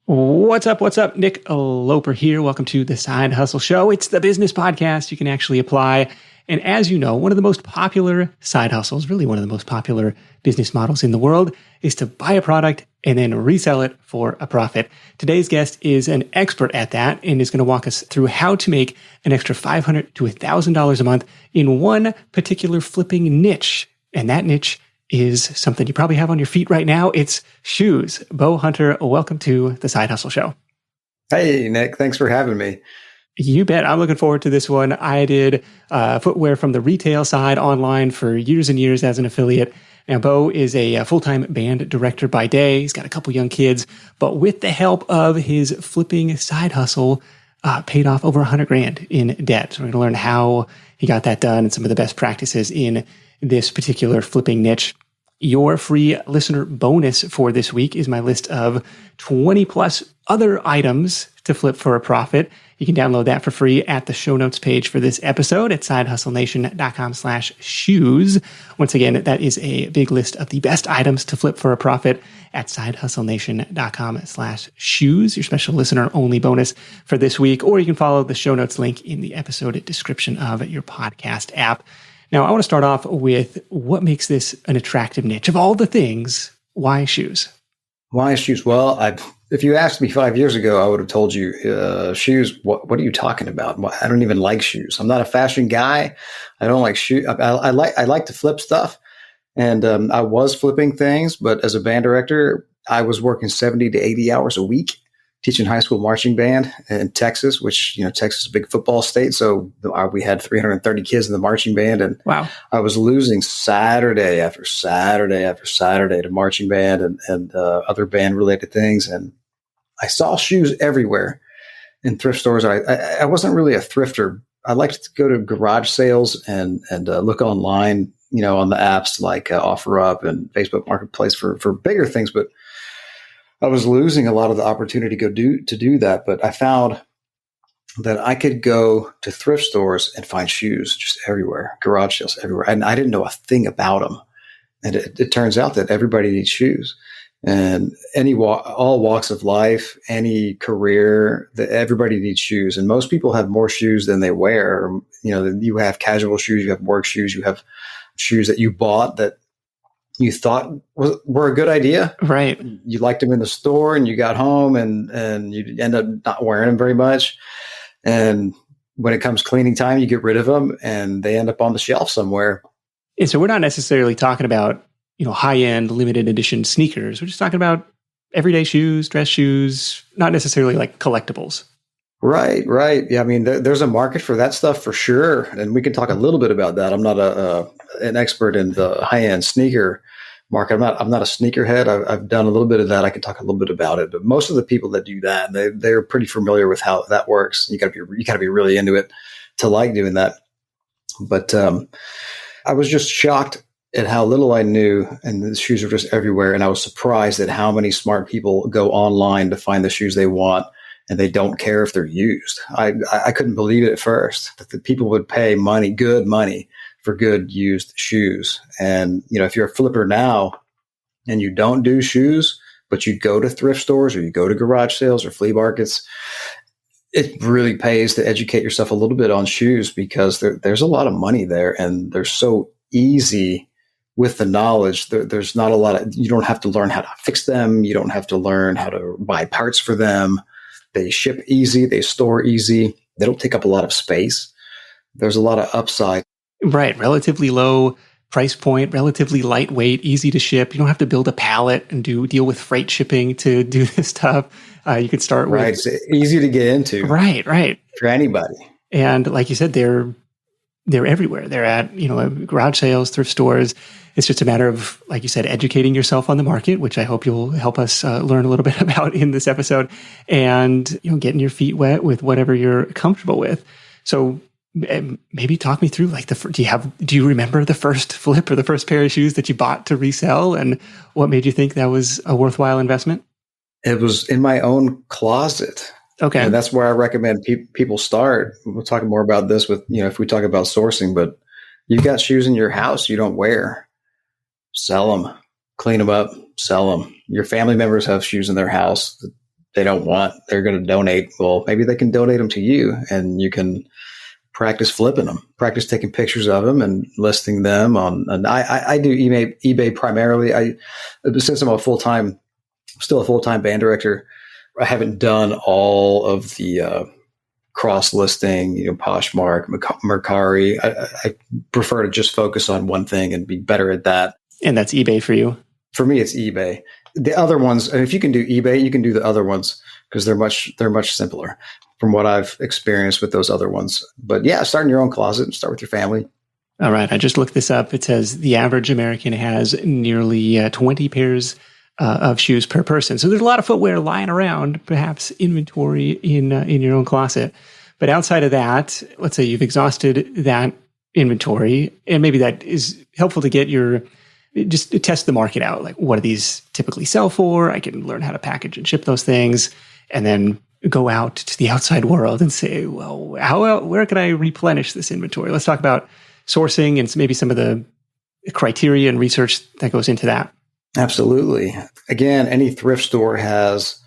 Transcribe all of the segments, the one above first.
What's up? What's up? Nick Loper here. Welcome to the Side Hustle Show. It's the business podcast you can actually apply. And as you know, one of the most popular side hustles, really one of the most popular business models in the world, is to buy a product and then resell it for a profit. Today's guest is an expert at that and is going to walk us through how to make an extra $500 to $1,000 a month in one particular flipping niche. And that niche is something you probably have on your feet right now. It's shoes. Bo Hunter, welcome to the Side Hustle Show. Hey, Nick. Thanks for having me. You bet. I'm looking forward to this one. I did footwear from the retail side online for years and years as an affiliate. Now, Bo is a full-time band director by day. He's got a couple young kids, but with the help of his flipping side hustle, paid off over $100,000 in debt. So we're going to learn how he got that done and some of the best practices in this particular flipping niche. Your free listener bonus for this week is my list of 20 plus other items to flip for a profit. You can download that for free at the show notes page for this episode at sidehustlenation.com/shoes. Once again, that is a big list of the best items to flip for a profit at sidehustlenation.com/shoes, your special listener only bonus for this week. Or you can follow the show notes link in the episode description of your podcast app. Now, I want to start off with what makes this an attractive niche. Of all the things, why shoes? Why shoes? Well, if you asked me 5 years ago, I would have told you shoes. What are you talking about? I don't even like shoes. I'm not a fashion guy. I don't like shoes. I like to flip stuff, and I was flipping things. But as a band director, I was working 70 to 80 hours a week, teaching high school marching band in Texas, which, Texas is a big football state. So we had 330 kids in the marching band. And wow, I was losing Saturday after Saturday after Saturday to marching band and other band related things. And I saw shoes everywhere in thrift stores. I wasn't really a thrifter. I liked to go to garage sales and look online, on the apps like OfferUp and Facebook Marketplace for bigger things. But I was losing a lot of the opportunity to do that, but I found that I could go to thrift stores and find shoes just everywhere, garage sales everywhere, and I didn't know a thing about them. And it turns out that everybody needs shoes, and all walks of life, any career, everybody needs shoes, and most people have more shoes than they wear. You have casual shoes, you have work shoes, you have shoes that you bought that you thought were a good idea. Right. You liked them in the store and you got home and you end up not wearing them very much. And when it comes cleaning time, you get rid of them and they end up on the shelf somewhere. And so we're not necessarily talking about, high-end limited edition sneakers. We're just talking about everyday shoes, dress shoes, not necessarily like collectibles. Right. Yeah, I mean, there's a market for that stuff for sure. And we can talk a little bit about that. I'm not an expert in the high-end sneaker market. I'm not a sneakerhead. I've done a little bit of that. I can talk a little bit about it. But most of the people that do that, they're pretty familiar with how that works. You got to be really into it to like doing that. But I was just shocked at how little I knew, and the shoes were just everywhere. And I was surprised at how many smart people go online to find the shoes they want, and they don't care if they're used. I couldn't believe it at first that the people would pay good money for good used shoes. And, if you're a flipper now and you don't do shoes, but you go to thrift stores or you go to garage sales or flea markets, it really pays to educate yourself a little bit on shoes because there's a lot of money there and they're so easy with the knowledge. There's not a lot of, you don't have to learn how to fix them. You don't have to learn how to buy parts for them. They ship easy. They store easy. They don't take up a lot of space. There's a lot of upside. Right. Relatively low price point, relatively lightweight, easy to ship. You don't have to build a pallet and deal with freight shipping to do this stuff. You could start with... Right. It's easy to get into. Right. For anybody. And like you said, they're everywhere. They're at, garage sales, thrift stores. It's just a matter of, like you said, educating yourself on the market, which I hope you'll help us learn a little bit about in this episode, and getting your feet wet with whatever you're comfortable with. So maybe talk me through do you remember the first flip or the first pair of shoes that you bought to resell, and what made you think that was a worthwhile investment? It was in my own closet. Okay. And that's where I recommend people start. We'll talk more about this with, if we talk about sourcing, but you've got shoes in your house you don't wear. Sell them, clean them up, sell them. Your family members have shoes in their house they don't want, they're going to donate. Well, maybe they can donate them to you, and you can practice flipping them, practice taking pictures of them and listing them on. And I do eBay primarily. Since I'm still a full-time band director, I haven't done all of the cross listing, Poshmark, Mercari. I prefer to just focus on one thing and be better at that. And that's eBay for you? For me, it's eBay. The other ones, and if you can do eBay, you can do the other ones because they're much simpler from what I've experienced with those other ones. But yeah, start in your own closet and start with your family. All right. I just looked this up. It says the average American has nearly 20 pairs of shoes per person. So there's a lot of footwear lying around, perhaps inventory in your own closet. But outside of that, let's say you've exhausted that inventory, and maybe that is helpful to just to test the market out. Like, what do these typically sell for? I can learn how to package and ship those things, and then go out to the outside world and say, well, where can I replenish this inventory? Let's talk about sourcing and maybe some of the criteria and research that goes into that. Absolutely. Again, any thrift store has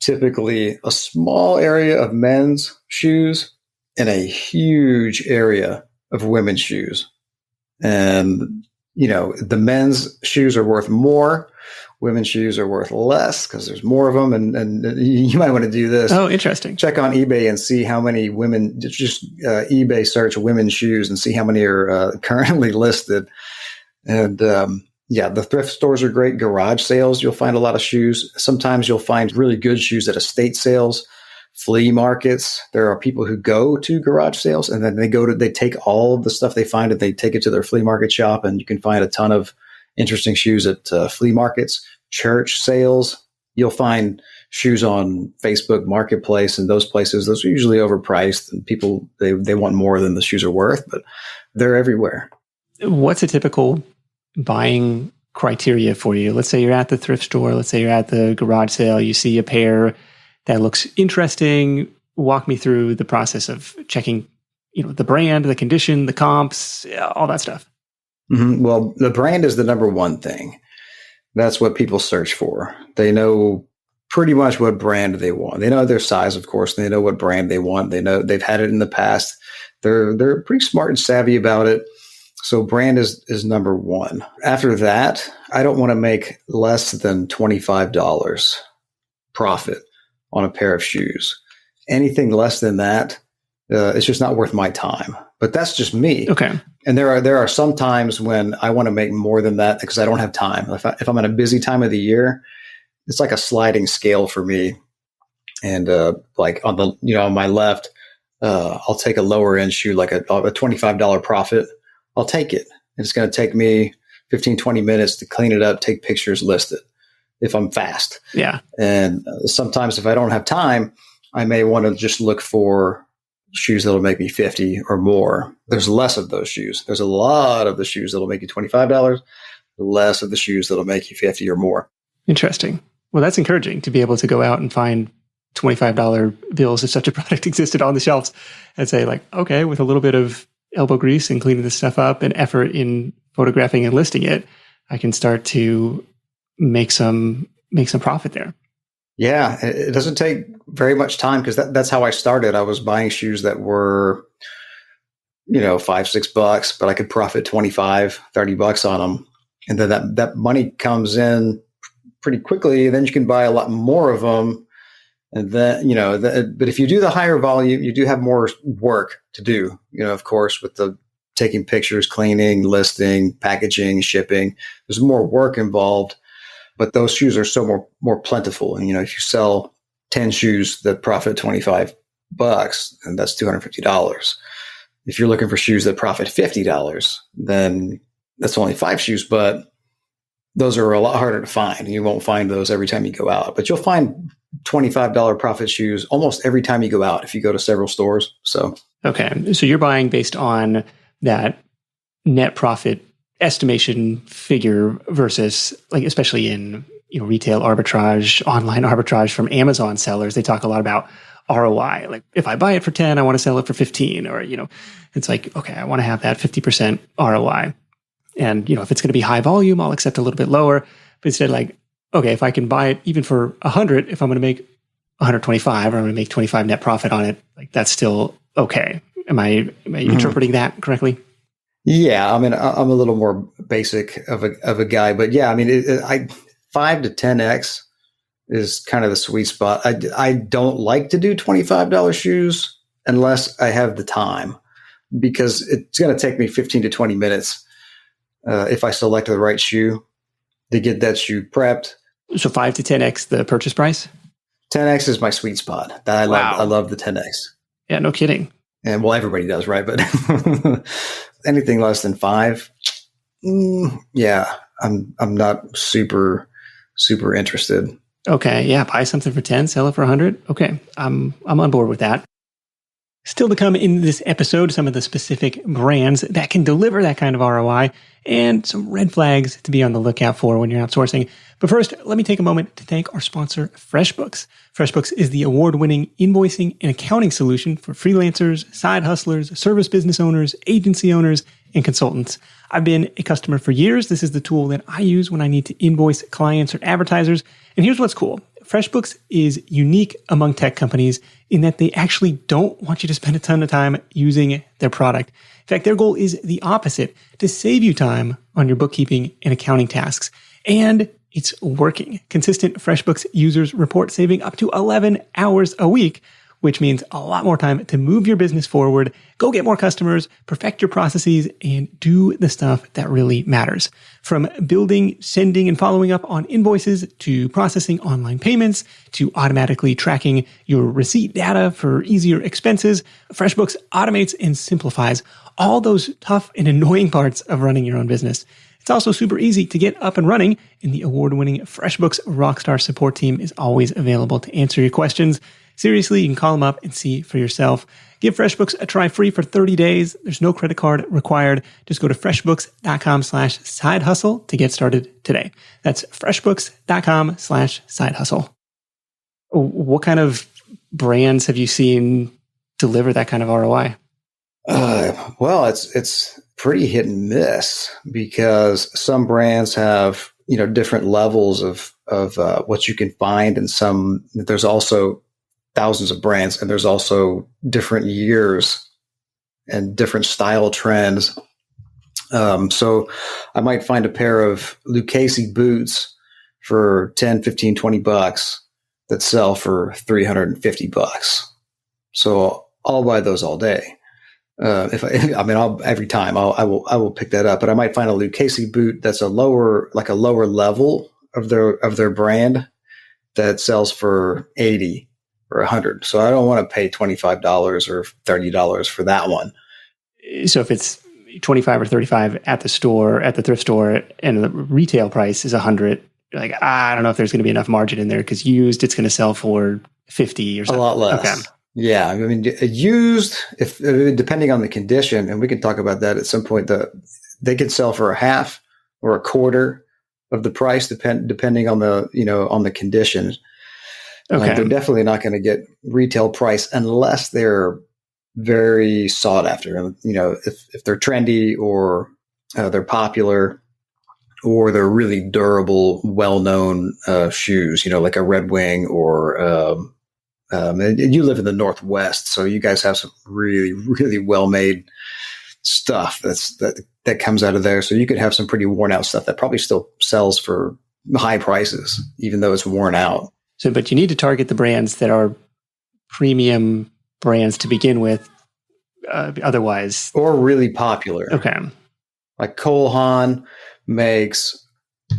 typically a small area of men's shoes and a huge area of women's shoes. And, the men's shoes are worth more. Women's shoes are worth less because there's more of them. And you might want to do this. Oh, interesting. Check on eBay and see how many women, just eBay search women's shoes and see how many are currently listed. And, the thrift stores are great. Garage sales, you'll find a lot of shoes. Sometimes you'll find really good shoes at estate sales, flea markets. There are people who go to garage sales and then they take all of the stuff they find and they take it to their flea market shop, and you can find a ton of interesting shoes at flea markets, church sales. You'll find shoes on Facebook Marketplace and those places. Those are usually overpriced, and people, they want more than the shoes are worth, but they're everywhere. What's a typical buying criteria for you? Let's say you're at the thrift store. Let's say you're at the garage sale. You see a pair that looks interesting. Walk me through the process of checking, the brand, the condition, the comps, all that stuff. Mm-hmm. Well, the brand is the number one thing. That's what people search for. They know pretty much what brand they want. They know their size, of course. They know what brand they want. They know they've had it in the past. They're pretty smart and savvy about it. So brand is number one. After that, I don't want to make less than $25 profit on a pair of shoes. Anything less than that, it's just not worth my time. But that's just me. Okay. And there are some times when I want to make more than that because I don't have time. If I'm in a busy time of the year, it's like a sliding scale for me. And like on on my left, I'll take a lower end shoe, like a $25 profit. I'll take it. And it's going to take me 15, 20 minutes to clean it up, take pictures, list it if I'm fast. Yeah. And sometimes if I don't have time, I may want to just look for shoes that'll make me 50 or more. There's less of those shoes. There's a lot of the shoes that'll make you $25, less of the shoes that'll make you 50 or more. Interesting. Well, that's encouraging to be able to go out and find $25 bills if such a product existed on the shelves and say, like, okay, with a little bit of elbow grease and cleaning this stuff up and effort in photographing and listing it, I can start to make some profit there. Yeah, it doesn't take very much time because that's how I started. I was buying shoes that were, $5-6, but I could profit $25-30 on them. And then that money comes in pretty quickly. And then you can buy a lot more of them. And then, but if you do the higher volume, you do have more work to do, of course, with the taking pictures, cleaning, listing, packaging, shipping. There's more work involved, but those shoes are so more plentiful. And, if you sell 10 shoes that profit $25, and that's $250. If you're looking for shoes that profit $50, then that's only 5 shoes, but those are a lot harder to find. You won't find those every time you go out, but you'll find $25 profit shoes almost every time you go out if you go to several stores. So, okay. So you're buying based on that net profit estimation figure versus, like, especially in, retail arbitrage, online arbitrage from Amazon sellers, they talk a lot about ROI. Like, if I buy it for 10, I want to sell it for 15, or, it's like, okay, I want to have that 50% ROI. And, if it's going to be high volume, I'll accept a little bit lower. But instead, like, okay, if I can buy it even for 100, if I'm going to make 125 or I'm going to make 25 net profit on it, like that's still okay. Am I interpreting that correctly? Yeah, I mean, I'm a little more basic of a guy, but yeah, I mean, 5 to 10x is kind of the sweet spot. I don't like to do $25 shoes unless I have the time, because it's going to take me 15 to 20 minutes if I select the right shoe to get that shoe prepped. So 5 to 10x the purchase price? 10x is my sweet spot. I love the 10x. Yeah, no kidding. And well, everybody does, right? But anything less than 5, yeah, I'm not super interested. Okay, yeah, buy something for 10, sell it for 100. Okay, I'm on board with that. Still to come in this episode, some of the specific brands that can deliver that kind of ROI and some red flags to be on the lookout for when you're outsourcing. But first, let me take a moment to thank our sponsor, FreshBooks. FreshBooks is the award-winning invoicing and accounting solution for freelancers, side hustlers, service business owners, agency owners, and consultants. I've been a customer for years. This is the tool that I use when I need to invoice clients or advertisers. And here's what's cool. FreshBooks is unique among tech companies in that they actually don't want you to spend a ton of time using their product. In fact, their goal is the opposite, to save you time on your bookkeeping and accounting tasks. And it's working. Consistent FreshBooks users report saving up to 11 hours a week, which means a lot more time to move your business forward, go get more customers, perfect your processes, and do the stuff that really matters. From building, sending, and following up on invoices, to processing online payments, to automatically tracking your receipt data for easier expenses, FreshBooks automates and simplifies all those tough and annoying parts of running your own business. It's also super easy to get up and running, and the award-winning FreshBooks Rockstar support team is always available to answer your questions. Seriously, you can call them up and see for yourself. Give FreshBooks a try free for 30 days. There's no credit card required. Just go to freshbooks.com/sidehustle to get started today. That's freshbooks.com/sidehustle. What kind of brands have you seen deliver that kind of ROI? Well, it's pretty hit and miss, because some brands have, different levels of what you can find, and there's also thousands of brands, and there's also different years and different style trends. So I might find a pair of Lucchese boots for 10, 15, 20 bucks that sell for 350 bucks. So I'll buy those all day. Every time I will pick that up, but I might find a Lucchese boot that's a lower level of their brand that sells for 80 or 100. So I don't want to pay $25 or $30 for that one. So if it's 25 or 35 at the thrift store, and the retail price is 100, you're like, I don't know if there's going to be enough margin in there, because used, it's going to sell for 50 or something. A lot less. Okay. Yeah, I mean, used, depending on the condition, and we can talk about that at some point, they could sell for a half or a quarter of the price, depending on the condition. Okay. They're definitely not going to get retail price unless they're very sought after. If they're trendy, or they're popular, or they're really durable, well-known shoes, like a Red Wing, or and you live in the Northwest, so you guys have some really, really well-made stuff that comes out of there. So you could have some pretty worn-out stuff that probably still sells for high prices, even though it's worn out. So, but you need to target the brands that are premium brands to begin with, otherwise, or really popular. Okay, like Cole Haan makes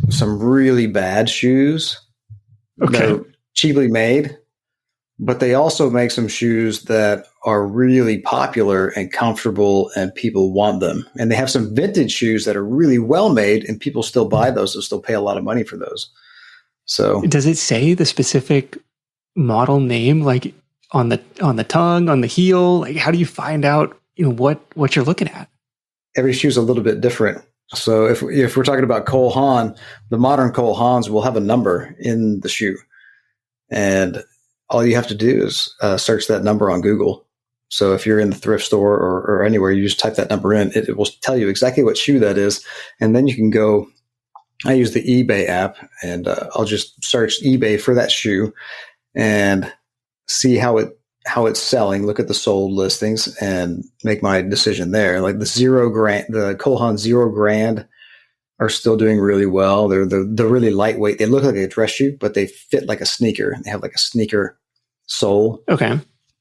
some really bad shoes. Okay, they're cheaply made. But they also make some shoes that are really popular and comfortable, and people want them. And they have some vintage shoes that are really well made, and people still buy those and still pay a lot of money for those. So, does it say the specific model name, like on the tongue, on the heel? Like, how do you find out what you're looking at? Every shoe's a little bit different. So if we're talking about Cole Haan, the modern Cole Haans will have a number in the shoe, and all you have to do is search that number on Google. So if you're in the thrift store or anywhere, you just type that number in. It will tell you exactly what shoe that is. And then you can go, I use the eBay app, and I'll just search eBay for that shoe. And see how it's selling, look at the sold listings, and make my decision there. Like the Cole Haan 0 grand are still doing really well. They're really lightweight. They look like a dress shoe, but they fit like a sneaker. They have like a sneaker sole. Okay.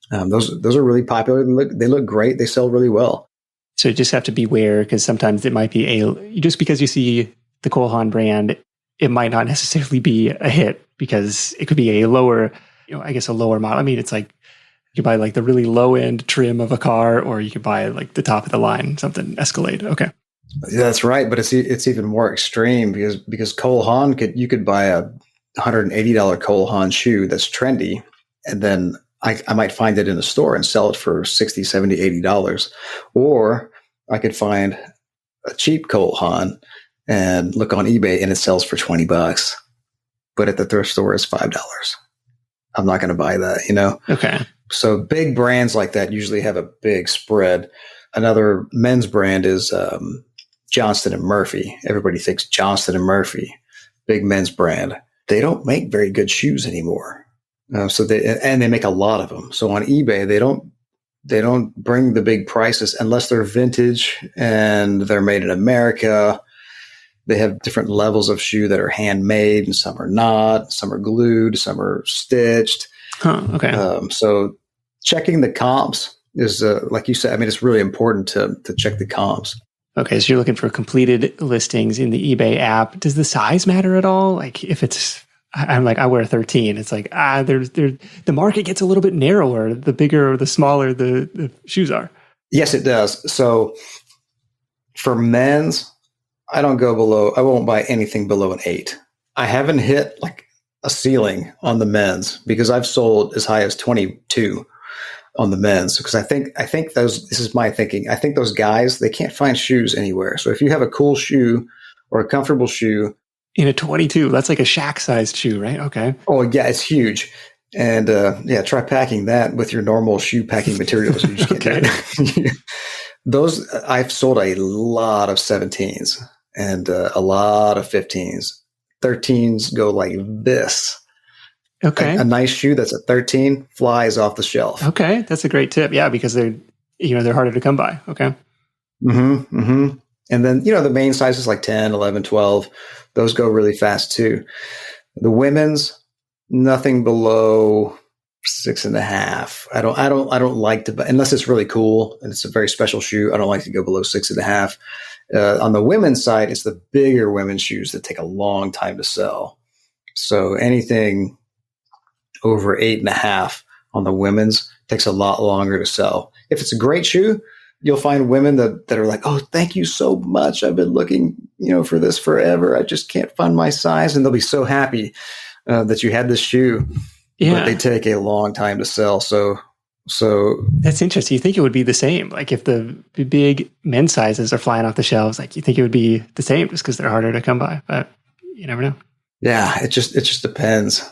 Those are really popular. They look great. They sell really well. So you just have to beware, because sometimes it might be just because you see the Cole Haan brand, it might not necessarily be a hit, because it could be a lower, I guess a lower model. I mean, it's like you could buy like the really low end trim of a car, or you could buy like the top of the line, something Escalade. Okay. That's right. But it's even more extreme because Cole Haan you could buy a $180 Cole Haan shoe that's trendy, and then I might find it in a store and sell it for $60, $70, $80. Or I could find a cheap Cole Haan and look on eBay and it sells for $20, but at the thrift store it's $5. I'm not going to buy that, Okay. So big brands like that usually have a big spread. Another men's brand is Johnston and Murphy. Everybody thinks Johnston and Murphy, big men's brand. They don't make very good shoes anymore. They make a lot of them. So on eBay, they don't bring the big prices unless they're vintage and they're made in America. They have different levels of shoe that are handmade, and some are not. Some are glued, some are stitched. Huh, okay. So checking the comps is, like you said, I mean, it's really important to check the comps. Okay, so you're looking for completed listings in the eBay app. Does the size matter at all? Like if I'm like, I wear a 13. It's like, the market gets a little bit narrower the bigger or the smaller the shoes are. Yes, it does. So for men's, I won't buy anything below an 8. I haven't hit like a ceiling on the men's, because I've sold as high as 22 on the men's, because I think this is my thinking. I think those guys, they can't find shoes anywhere. So if you have a cool shoe or a comfortable shoe in a 22, that's like a Shaq sized shoe, right? Okay. Oh yeah, it's huge. And try packing that with your normal shoe packing materials. You just can't do it. Those, I've sold a lot of 17s and a lot of 15s. 13s go like this. Okay. A nice shoe that's a 13 flies off the shelf. Okay, that's a great tip. Yeah, because they're harder to come by. Okay. Mm-hmm. Mm-hmm. And then, the main sizes like 10, 11, 12, those go really fast too. The women's, nothing below 6.5. I don't like to, unless it's really cool and it's a very special shoe, I don't like to go below 6.5. On the women's side, it's the bigger women's shoes that take a long time to sell. So anything over 8.5 on the women's takes a lot longer to sell. If it's a great shoe, you'll find women that are like, oh, thank you so much. I've been looking, for this forever. I just can't find my size. And they'll be so happy that you had this shoe. Yeah. But they take a long time to sell. So that's interesting. You think it would be the same? Like if the big men's sizes are flying off the shelves, like you think it would be the same just because they're harder to come by, but you never know. Yeah, it just depends.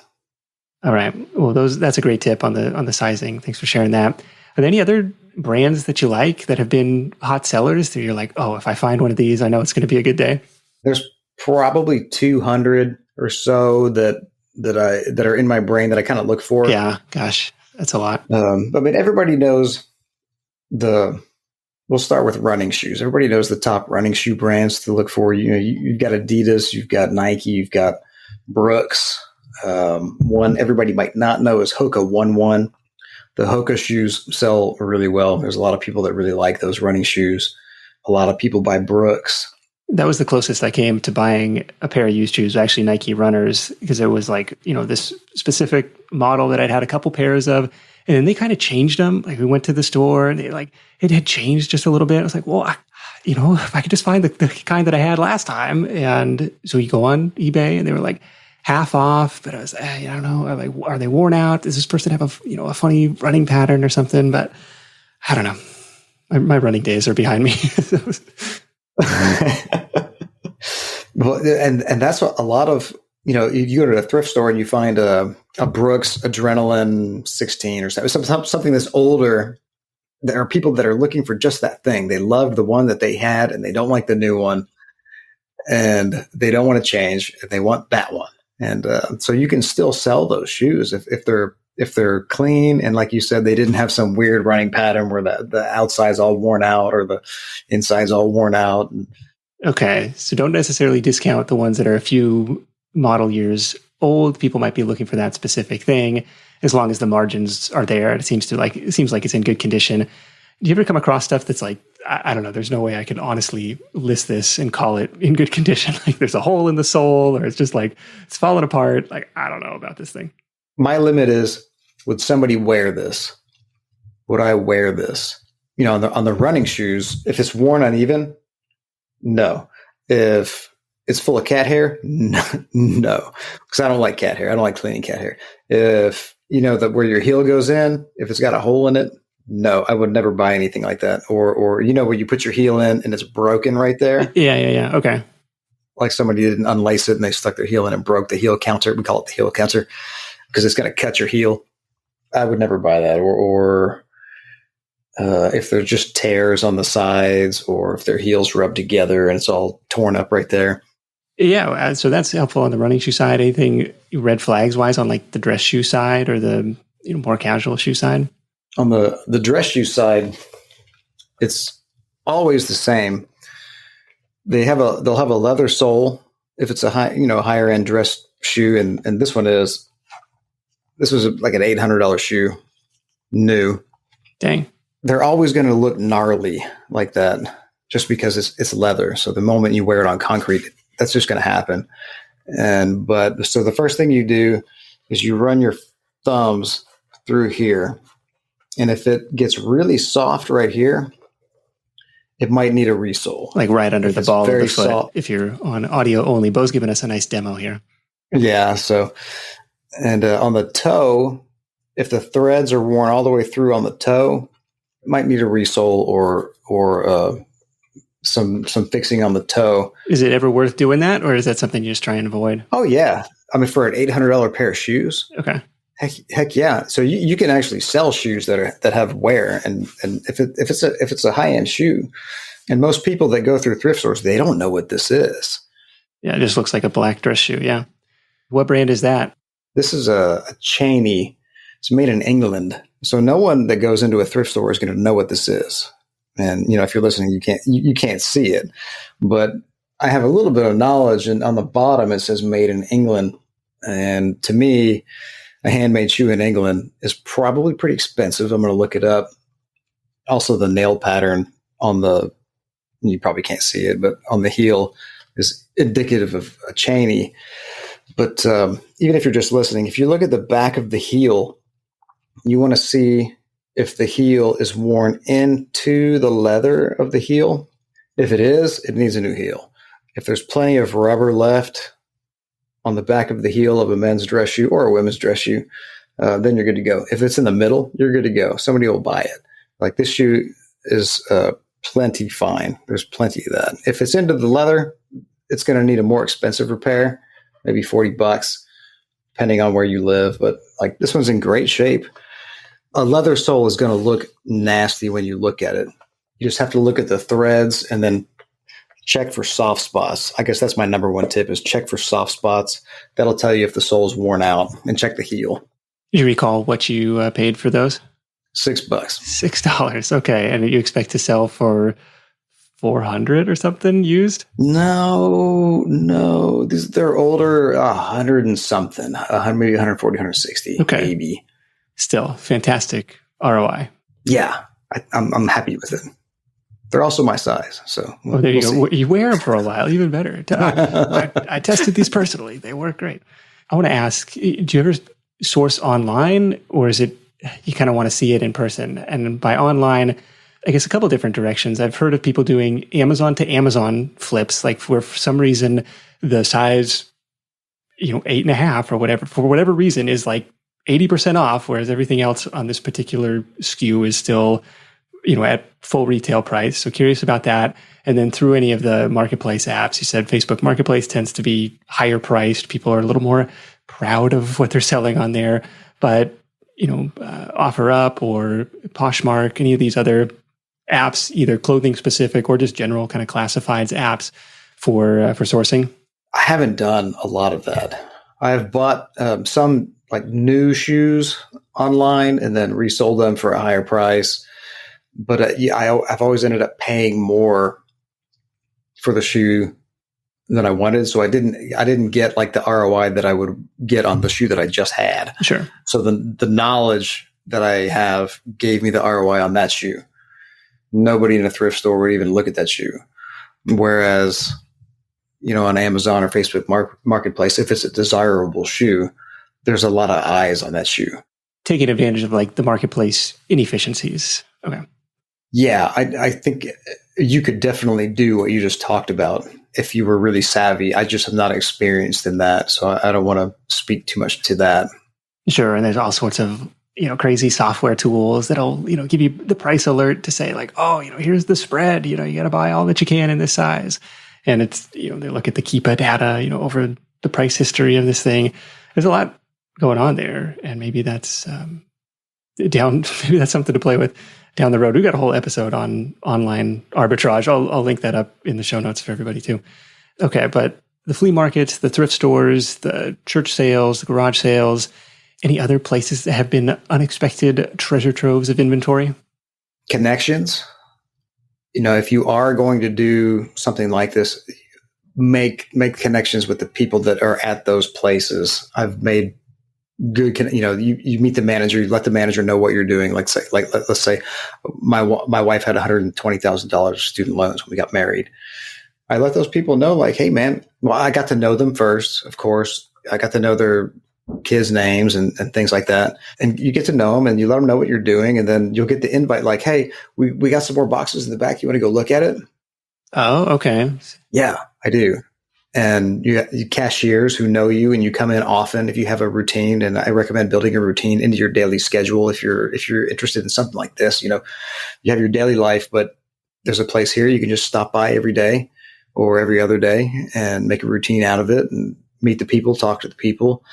All right. Well, that's a great tip on the sizing. Thanks for sharing that. Are there any other brands that you like that have been hot sellers that you're like, oh, if I find one of these, I know it's going to be a good day? There's probably 200 or so that are in my brain that I kind of look for. Yeah, gosh, that's a lot. I mean, everybody knows we'll start with running shoes. Everybody knows the top running shoe brands to look for. You've got Adidas, you've got Nike, you've got Brooks. One everybody might not know is Hoka 1-1. The Hoka shoes sell really well. There's a lot of people that really like those running shoes. A lot of people buy Brooks. That was the closest I came to buying a pair of used shoes, actually Nike runners, because it was like, this specific model that I'd had a couple pairs of. And then they kind of changed them. Like we went to the store and it had changed just a little bit. I was like, well, if I could just find the kind that I had last time. And so you go on eBay and they were like half off, but I was, I don't know. I'm like, are they worn out? Does this person have a funny running pattern or something? But I don't know. My running days are behind me. Well, and that's what a lot of, you go to a thrift store and you find a Brooks Adrenaline 16 or something that's older. There are people that are looking for just that thing. They love the one that they had and they don't like the new one and they don't want to change. They want that one. And so you can still sell those shoes if they're if they're clean and like you said, they didn't have some weird running pattern where the outside's all worn out or the inside's all worn out. Okay, so don't necessarily discount the ones that are a few model years old. People might be looking for that specific thing. As long as the margins are there, it seems like it's in good condition. Do you ever come across stuff that's like, I don't know, there's no way I can honestly list this and call it in good condition? Like there's a hole in the sole, or it's just like it's falling apart. Like, I don't know about this thing. My limit is, would somebody wear this? Would I wear this? On the running shoes, if it's worn uneven, no. If it's full of cat hair, no, because I don't like cat hair. I don't like cleaning cat hair. If where your heel goes in, if it's got a hole in it, no, I would never buy anything like that. Or where you put your heel in and it's broken right there. Yeah. Okay. Like somebody didn't unlace it and they stuck their heel in and broke the heel counter. We call it the heel counter because it's going to cut your heel. I would never buy that. Or if there's just tears on the sides, or if their heels rub together and it's all torn up right there. Yeah, so that's helpful on the running shoe side. Anything red flags wise on like the dress shoe side or the more casual shoe side? On the dress shoe side, it's always the same. They'll have a leather sole if it's a higher end dress shoe, and this was like an $800 shoe, new. Dang. They're always going to look gnarly like that, just because it's leather. So the moment you wear it on concrete, that's just going to happen. So the first thing you do is you run your thumbs through here. And if it gets really soft right here, it might need a resole. Like right under the ball of the foot. Soft. If you're on audio only, Bo's giving us a nice demo here. Yeah. So, and on the toe, if the threads are worn all the way through on the toe, it might need a resole or some fixing on the toe. Is it ever worth doing that, or is that something you just try and avoid? Oh yeah, I mean for an $800 pair of shoes. Okay. Heck yeah! So you can actually sell shoes that have wear, and if it's a high end shoe, and most people that go through thrift stores, they don't know what this is. Yeah, it just looks like a black dress shoe. Yeah. What brand is that? This is a Cheney. It's made in England, so no one that goes into a thrift store is going to know what this is. And if you're listening, you can't see it, but I have a little bit of knowledge. And on the bottom it says "Made in England," and to me, a handmade shoe in England is probably pretty expensive. I'm going to look it up. Also, the nail pattern you probably can't see it, but on the heel is indicative of a Cheney. But even if you're just listening, if you look at the back of the heel, you want to see if the heel is worn into the leather of the heel. If it is, it needs a new heel. If there's plenty of rubber left on the back of the heel of a men's dress shoe or a women's dress shoe, then you're good to go. If it's in the middle, you're good to go. Somebody will buy it. Like this shoe is plenty fine. There's plenty of that. If it's into the leather, it's going to need a more expensive repair, maybe $40, depending on where you live. But like this one's in great shape. A leather sole is going to look nasty when you look at it. You just have to look at the threads and then check for soft spots. I guess that's my number one tip is check for soft spots. That'll tell you if the sole's worn out, and check the heel. Do you recall what you paid for those? $6. $6. Okay. And you expect to sell for 400 or something used? No. They're older, 100 and something, maybe 140, 160, okay. Maybe. Still, fantastic ROI. Yeah, I'm happy with it. They're also my size, so there you go. See. You wear them for a while, even better. I tested these personally; they work great. I want to ask: do you ever source online, or is it you kind of want to see it in person? And by online, I guess a couple different directions. I've heard of people doing Amazon to Amazon flips, like where for some reason the size, 8.5 or whatever, for whatever reason, is like 80% off, whereas everything else on this particular SKU is still, at full retail price. So curious about that. And then through any of the marketplace apps, you said Facebook Marketplace tends to be higher priced. People are a little more proud of what they're selling on there. But, OfferUp or Poshmark, any of these other apps, either clothing specific or just general kind of classifieds apps for sourcing? I haven't done a lot of that. I have bought some like new shoes online and then resold them for a higher price. But I've always ended up paying more for the shoe than I wanted. So I didn't get like the ROI that I would get on the shoe that I just had. Sure. So the knowledge that I have gave me the ROI on that shoe. Nobody in a thrift store would even look at that shoe. Whereas, on Amazon or Facebook Marketplace, if it's a desirable shoe, there's a lot of eyes on that shoe. Taking advantage of like the marketplace inefficiencies. Okay. Yeah, I think you could definitely do what you just talked about if you were really savvy. I just am not experienced in that, so I don't want to speak too much to that. Sure, and there's all sorts of crazy software tools that'll give you the price alert to say like, oh, here's the spread. You got to buy all that you can in this size, and it's they look at the Keepa data over the price history of this thing. There's a lot going on there, and maybe that's maybe that's something to play with down the road. We've got a whole episode on online arbitrage. I'll link that up in the show notes for everybody too. Okay, but the flea markets, the thrift stores, the church sales, the garage sales, any other places that have been unexpected treasure troves of inventory? Connections. If you are going to do something like this, make connections with the people that are at those places. I've made good, you meet the manager, you let the manager know what you're doing. Let's say my wife had $120,000 student loans when we got married. I let those people know, like, hey man, well, I got to know them first, of course. I got to know their kids' names and things like that. And you get to know them and you let them know what you're doing. And then you'll get the invite like, hey, we got some more boxes in the back. You want to go look at it? Oh, okay. Yeah, I do. And you cashiers who know you and you come in often if you have a routine. And I recommend building a routine into your daily schedule. If you're interested in something like this, you have your daily life, but there's a place here you can just stop by every day or every other day and make a routine out of it and meet the people, talk to the people.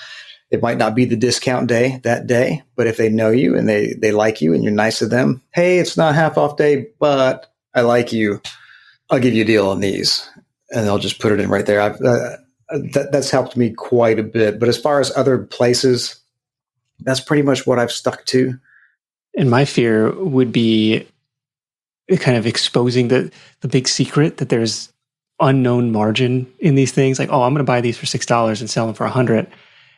It might not be the discount day that day, but if they know you and they like you and you're nice to them, hey, it's not half off day, but I like you. I'll give you a deal on these. And they'll just put it in right there. That's helped me quite a bit. But as far as other places, that's pretty much what I've stuck to. And my fear would be kind of exposing the big secret that there's unknown margin in these things. Like, oh, I'm going to buy these for $6 and sell them for $100.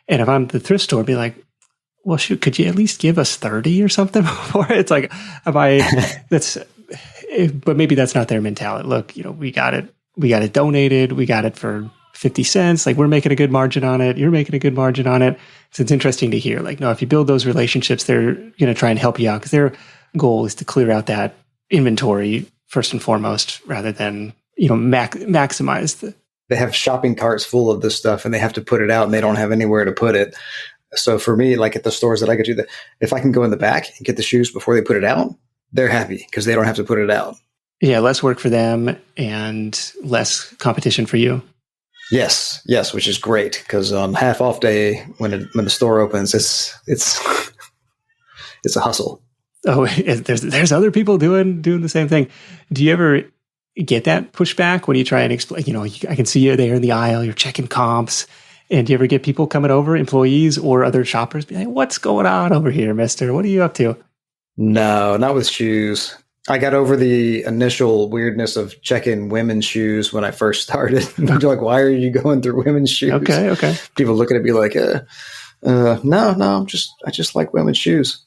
And if I'm at the thrift store, I'd be like, well, shoot, could you at least give us 30 or something for it? It's like, but maybe that's not their mentality. Look, we got it donated. We got it for 50 cents. Like, we're making a good margin on it. You're making a good margin on it. So it's interesting to hear, like, no, if you build those relationships, they're going to try and help you out because their goal is to clear out that inventory first and foremost, rather than, maximize They have shopping carts full of this stuff and they have to put it out and they don't have anywhere to put it. So for me, like at the stores that I go to, if I can go in the back and get the shoes before they put it out, they're happy because they don't have to put it out. Yeah, less work for them and less competition for you. Yes, which is great because on half off day when the store opens, it's a hustle. Oh, there's other people doing the same thing. Do you ever get that pushback when you try and explain? I can see you there in the aisle, you're checking comps. And do you ever get people coming over, employees or other shoppers, be like, "What's going on over here, mister? What are you up to?" No, not with shoes. I got over the initial weirdness of checking women's shoes when I first started. They're like, why are you going through women's shoes? Okay. People looking at me like, no, I just like women's shoes.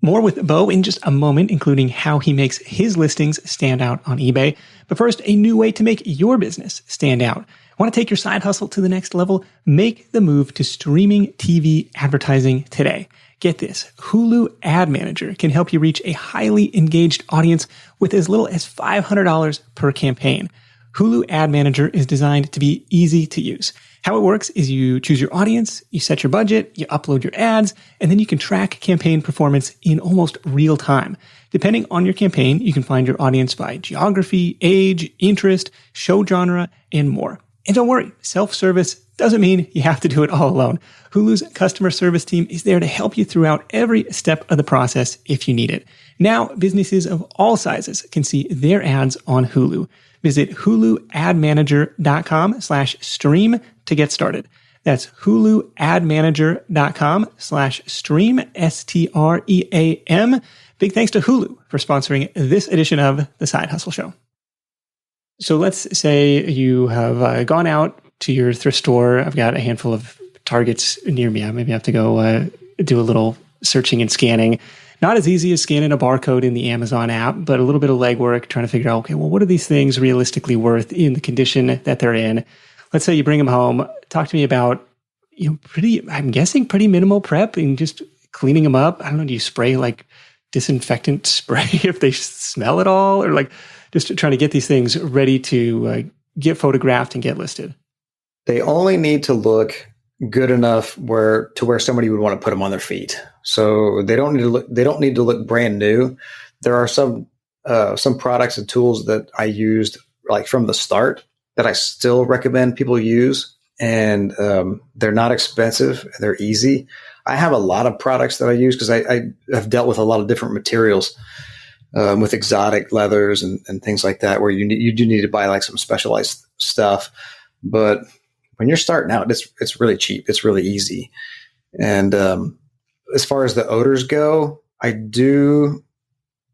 More with Bo in just a moment, including how he makes his listings stand out on eBay. But first, a new way to make your business stand out. Want to take your side hustle to the next level? Make the move to streaming TV advertising today. Get this, Hulu Ad Manager can help you reach a highly engaged audience with as little as $500 per campaign. Hulu Ad Manager is designed to be easy to use. How it works is you choose your audience, you set your budget, you upload your ads, and then you can track campaign performance in almost real time. Depending on your campaign, you can find your audience by geography, age, interest, show genre, and more. And don't worry, self-service doesn't mean you have to do it all alone. Hulu's customer service team is there to help you throughout every step of the process if you need it. Now, businesses of all sizes can see their ads on Hulu. Visit huluadmanager.com/stream to get started. That's huluadmanager.com/stream, STREAM. Big thanks to Hulu for sponsoring this edition of The Side Hustle Show. So let's say you have gone out to your thrift store. I've got a handful of Targets near me. I maybe have to go do a little searching and scanning. Not as easy as scanning a barcode in the Amazon app, but a little bit of legwork trying to figure out, okay, well, what are these things realistically worth in the condition that they're in? Let's say you bring them home. Talk to me about, I'm guessing pretty minimal prep and just cleaning them up. I don't know, do you spray like disinfectant spray if they smell at all? Or like just trying to get these things ready to get photographed and get listed? They only need to look good enough to where somebody would want to put them on their feet. So they don't need to look brand new. There are some products and tools that I used like from the start that I still recommend people use, and they're not expensive. They're easy. I have a lot of products that I use because I have dealt with a lot of different materials with exotic leathers and things like that, where you do need to buy like some specialized stuff. But when you're starting out, it's really cheap. It's really easy. And as far as the odors go, I do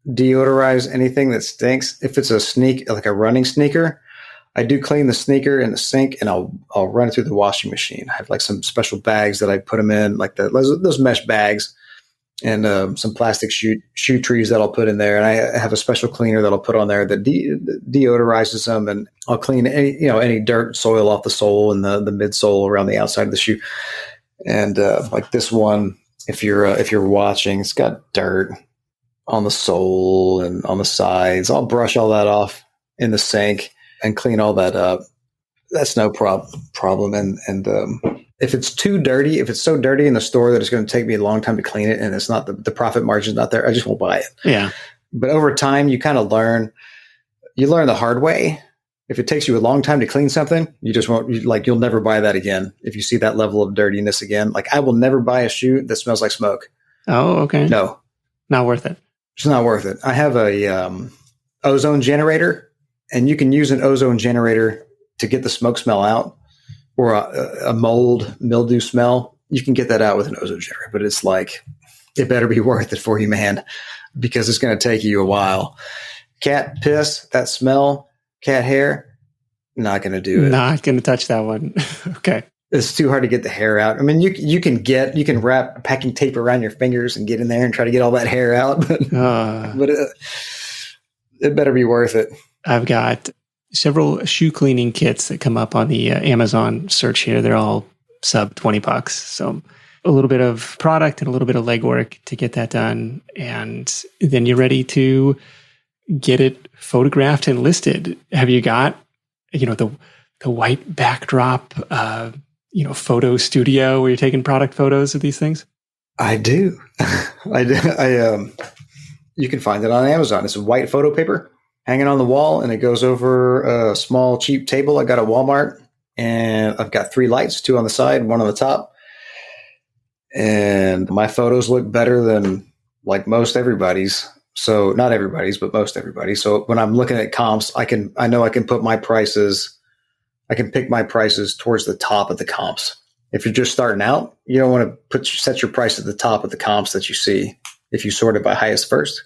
deodorize anything that stinks. If it's like a running sneaker, I do clean the sneaker in the sink and I'll run it through the washing machine. I have like some special bags that I put them in, like those mesh bags, and some plastic shoe trees that I'll put in there. And I have a special cleaner that I'll put on there that deodorizes them, and I'll clean any dirt, soil off the sole and the midsole around the outside of the shoe. And like this one, if you're watching, it's got dirt on the sole and on the sides. I'll brush all that off in the sink and clean all that up. That's no problem. And if it's too dirty, if it's so dirty in the store that it's going to take me a long time to clean it and it's not the profit margin's not there, I just won't buy it. Yeah. But over time, you kind of learn the hard way. If it takes you a long time to clean something, you just won't, you'll never buy that again. If you see that level of dirtiness again, like I will never buy a shoe that smells like smoke. Oh, okay. No. Not worth it. It's not worth it. I have a ozone generator, and you can use an ozone generator to get the smoke smell out, or a mildew smell. You can get that out with an ozone generator, but it's like, it better be worth it for you, man, because it's going to take you a while. Cat piss, that smell, cat hair, not going to do it. Not going to touch that one. Okay. It's too hard to get the hair out. I mean, you can wrap packing tape around your fingers and get in there and try to get all that hair out, but it better be worth it. I've got several shoe cleaning kits that come up on the Amazon search here. They're all sub $20. So a little bit of product and a little bit of legwork to get that done. And then you're ready to get it photographed and listed. Have you got, the white backdrop, photo studio where you're taking product photos of these things? I do. You can find it on Amazon. It's a white photo paper hanging on the wall, and it goes over a small, cheap table I got at Walmart. And I've got 3 lights, 2 on the side, 1 on the top. And my photos look better than like most everybody's. So not everybody's, but most everybody's. So when I'm looking at comps, I know I can put my prices. I can pick my prices towards the top of the comps. If you're just starting out, you don't want to set your price at the top of the comps that you see. If you sort it by highest first,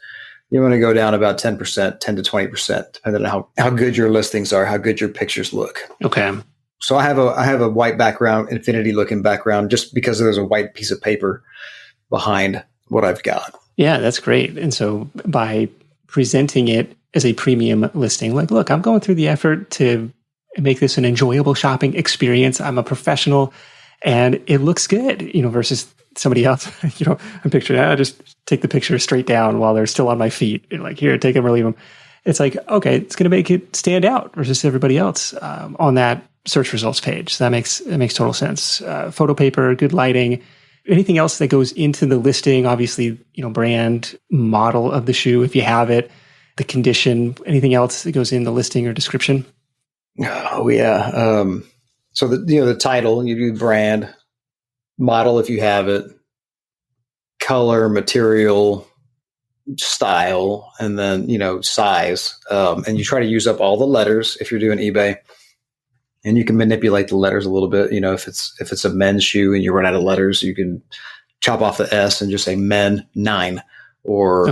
you want to go down about 10%, 10 to 20%, depending on how good your listings are, how good your pictures look. Okay. So I have a white background, infinity looking background, just because there's a white piece of paper behind what I've got. Yeah, that's great. And so by presenting it as a premium listing, like, look, I'm going through the effort to make this an enjoyable shopping experience. I'm a professional and it looks good, versus somebody else, I'm picturing, I just take the picture straight down while they're still on my feet. And like, here, take them or leave them. It's like, okay, it's going to make it stand out versus everybody else on that search results page. So that makes total sense. Photo paper, good lighting. Anything else that goes into the listing? Obviously, brand, model of the shoe, if you have it, the condition, anything else that goes in the listing or description? Oh yeah. So the title, you do brand, model if you have it, color, material, style, and then size. And you try to use up all the letters if you're doing eBay. And you can manipulate the letters a little bit. If it's a men's shoe and you run out of letters, you can chop off the S and just say men 9. Or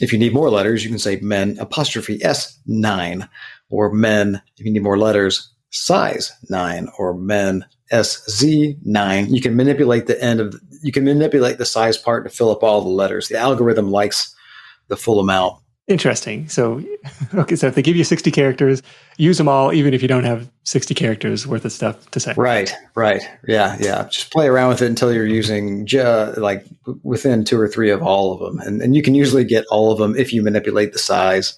if you need more letters, you can say men apostrophe S 9. Or men, if you need more letters, size 9. Or men SZ 9. You can manipulate the size part to fill up all the letters. The algorithm likes the full amount. Interesting. So if they give you 60 characters, use them all, even if you don't have 60 characters worth of stuff to say. Right. Yeah. Just play around with it until you're using like within 2 or 3 of all of them. And you can usually get all of them if you manipulate the size.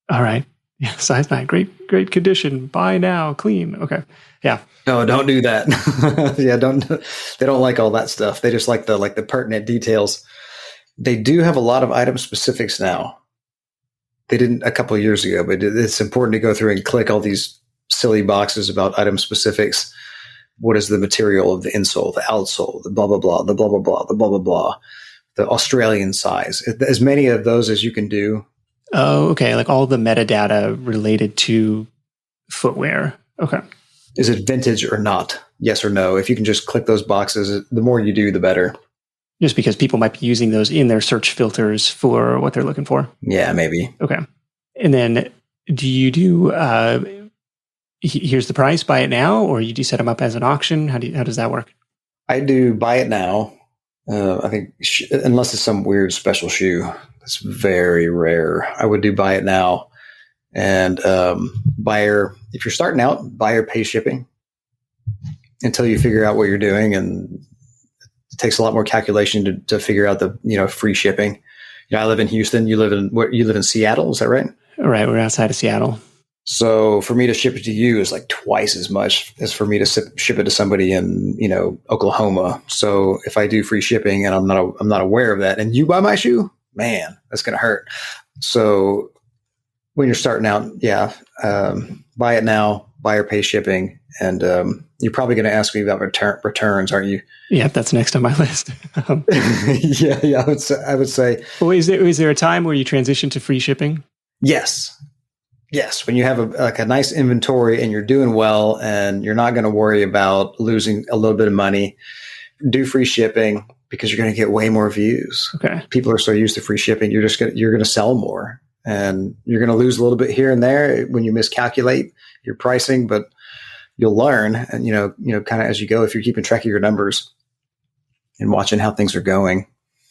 All right. Yeah, size 9. Great condition. Buy now, clean. Okay. Yeah. No, don't do that. Yeah, they don't like all that stuff. They just like the pertinent details. They do have a lot of item specifics now. They didn't a couple of years ago, but it's important to go through and click all these silly boxes about item specifics. What is the material of the insole, the outsole, the blah, blah, blah, the blah, blah, blah, the blah, blah, blah, the Australian size. As many of those as you can do. Oh, okay. Like all the metadata related to footwear. Okay. Is it vintage or not? Yes or no? If you can just click those boxes, the more you do, the better. Just because people might be using those in their search filters for what they're looking for. Yeah, maybe. Okay. And then do you do, here's the price, buy it now, or you do set them up as an auction? How does that work? I do buy it now. I think unless it's some weird special shoe, it's very rare. I would do buy it now. And buyer, if you're starting out, buyer pays shipping until you figure out what you're doing. And it takes a lot more calculation to figure out the free shipping. I live in Houston. You live in Seattle. Is that right? All right, we're outside of Seattle. So for me to ship it to you is like twice as much as for me to ship it to somebody in Oklahoma. So if I do free shipping and I'm not aware of that, and you buy my shoe, man, that's gonna hurt. So when you're starting out, buy it now, buyer pay shipping, and you're probably going to ask me about returns, aren't you? Yeah, that's next on my list. Yeah, I would say. Well, is there a time where you transition to free shipping? Yes. When you have a nice inventory and you're doing well, and you're not going to worry about losing a little bit of money, do free shipping because you're going to get way more views. Okay, people are so used to free shipping, you're going to sell more. And you're going to lose a little bit here and there when you miscalculate your pricing, but you'll learn. And, kind of as you go, if you're keeping track of your numbers and watching how things are going.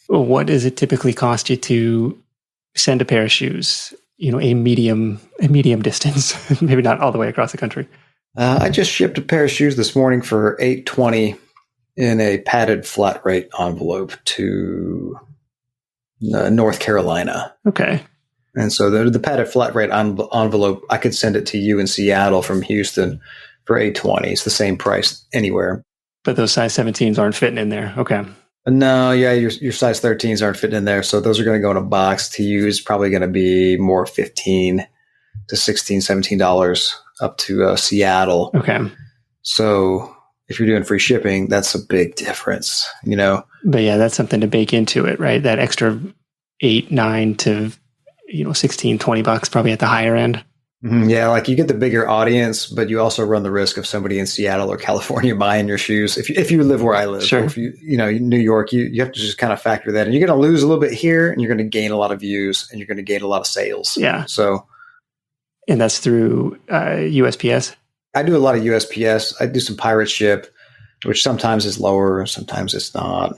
What does it typically cost you to send a pair of shoes? A medium distance, maybe not all the way across the country. I just shipped a pair of shoes this morning for $8.20 in a padded flat rate envelope to North Carolina. Okay. And so the padded flat rate envelope, I could send it to you in Seattle from Houston for $8.20. It's the same price anywhere. But those size 17s aren't fitting in there. Okay. No, yeah, your size 13s aren't fitting in there. So those are going to go in a box. To you is probably going to be more $15 to $16, $17 up to Seattle. Okay. So if you're doing free shipping, that's a big difference, But yeah, that's something to bake into it, right? That extra 8, 9 to 16, $20 probably at the higher end. Mm-hmm. Yeah, like you get the bigger audience, but you also run the risk of somebody in Seattle or California buying your shoes. If you live where I live, sure. Or if New York, you have to just kind of factor that in. You're going to lose a little bit here, and you're going to gain a lot of views, and you're going to gain a lot of sales. Yeah. So, and that's through USPS. I do a lot of USPS. I do some pirate ship, which sometimes is lower, sometimes it's not.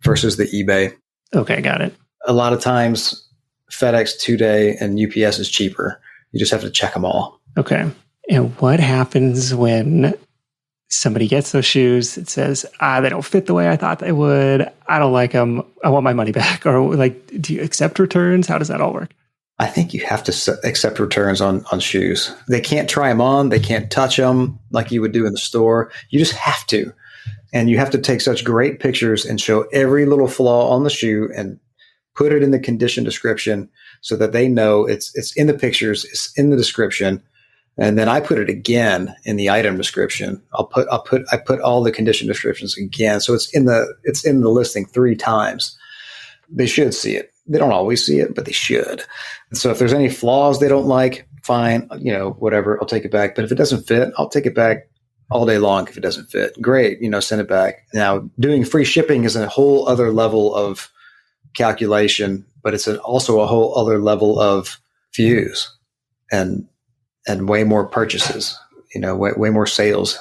Versus the eBay. Okay, got it. A lot of times, FedEx 2-day and UPS is cheaper. You just have to check them all. Okay. And what happens when somebody gets those shoes? It says, they don't fit the way I thought they would. I don't like them. I want my money back. Or do you accept returns? How does that all work? I think you have to accept returns on shoes. They can't try them on. They can't touch them like you would do in the store. You just have to. And you have to take such great pictures and show every little flaw on the shoe and put it in the condition description so that they know it's in the pictures, it's in the description. And then I put it again in the item description. I put all the condition descriptions again. So it's in the listing 3 times. They should see it. They don't always see it, but they should. And so if there's any flaws they don't like, fine, whatever, I'll take it back. But if it doesn't fit, I'll take it back all day long. If it doesn't fit, great, send it back. Now, doing free shipping is a whole other level of calculation, but it's also a whole other level of views and way more purchases, way more sales.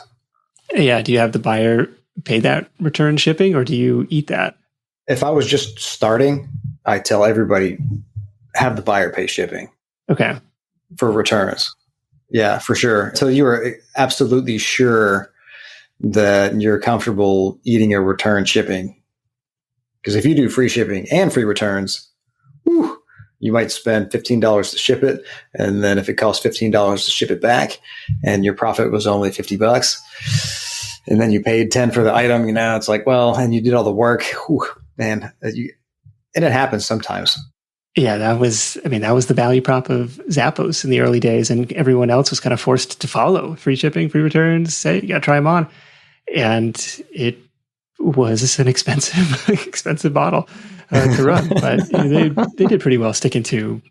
Yeah. Do you have the buyer pay that return shipping, or do you eat that? If I was just starting, I tell everybody, have the buyer pay shipping. Okay. For returns. Yeah, for sure. So you are absolutely sure that you're comfortable eating a return shipping. Because if you do free shipping and free returns, you might spend $15 to ship it. And then if it costs $15 to ship it back and your profit was only $50, and then you paid 10 for the item, it's like, well, and you did all the work, man, and it happens sometimes. Yeah, that was the value prop of Zappos in the early days, and everyone else was kind of forced to follow free shipping, free returns. Say, you got to try them on. And it was an expensive model to run, but they did pretty well sticking to,